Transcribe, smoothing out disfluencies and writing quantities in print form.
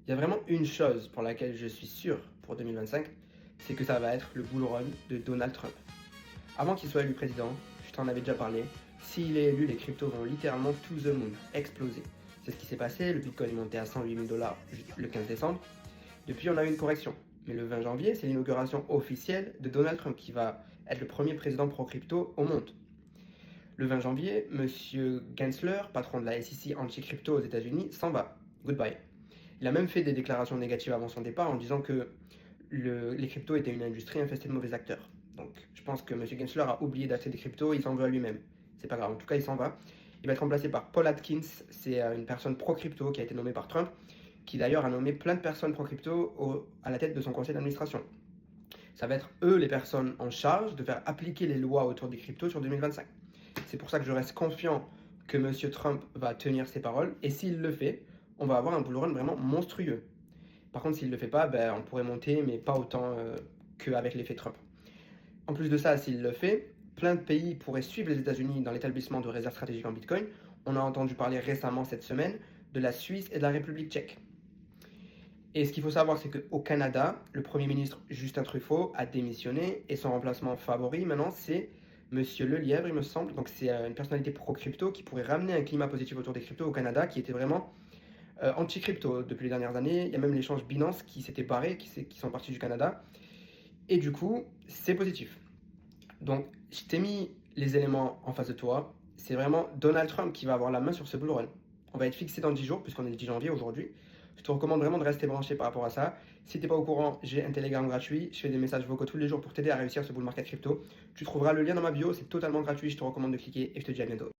Il y a vraiment une chose pour laquelle je suis sûr pour 2025, c'est que ça va être le bull run de Donald Trump. Avant qu'il soit élu président, je t'en avais déjà parlé, s'il est élu, les cryptos vont littéralement to the moon, exploser. C'est ce qui s'est passé, le Bitcoin est monté à 108 000 dollars le 15 décembre. Depuis, on a eu une correction. Mais le 20 janvier, c'est l'inauguration officielle de Donald Trump qui va être le premier président pro-crypto au monde. Le 20 janvier, Monsieur Gensler, patron de la SEC anti-crypto aux États-Unis, s'en va. Goodbye. Il a même fait des déclarations négatives avant son départ en disant que les cryptos étaient une industrie infestée de mauvais acteurs. Donc je pense que M. Gensler a oublié d'acheter des cryptos, il s'en veut à lui-même. C'est pas grave, en tout cas il s'en va. Il va être remplacé par Paul Atkins, c'est une personne pro-crypto qui a été nommée par Trump, qui d'ailleurs a nommé plein de personnes pro-crypto à la tête de son conseil d'administration. Ça va être eux les personnes en charge de faire appliquer les lois autour des cryptos sur 2025. C'est pour ça que je reste confiant que M. Trump va tenir ses paroles, et s'il le fait, on va avoir un bull run vraiment monstrueux. Par contre, s'il ne le fait pas, on pourrait monter, mais pas autant qu'avec l'effet Trump. En plus de ça, s'il le fait, plein de pays pourraient suivre les États-Unis dans l'établissement de réserves stratégiques en Bitcoin. On a entendu parler récemment cette semaine de la Suisse et de la République tchèque. Et ce qu'il faut savoir, c'est qu'au Canada, le Premier ministre Justin Trudeau a démissionné et son remplacement favori maintenant, c'est Monsieur Lelièvre, il me semble. Donc c'est une personnalité pro-crypto qui pourrait ramener un climat positif autour des cryptos au Canada qui était vraiment anti-crypto depuis les dernières années. Il y a même l'échange Binance qui s'était barré, qui sont partis du Canada. Et du coup, c'est positif. Donc, je t'ai mis les éléments en face de toi. C'est vraiment Donald Trump qui va avoir la main sur ce bull run. On va être fixé dans 10 jours, puisqu'on est le 10 janvier aujourd'hui. Je te recommande vraiment de rester branché par rapport à ça. Si t'es pas au courant, j'ai un Telegram gratuit. Je fais des messages vocaux tous les jours pour t'aider à réussir ce bull market crypto. Tu trouveras le lien dans ma bio, c'est totalement gratuit. Je te recommande de cliquer et je te dis à bientôt.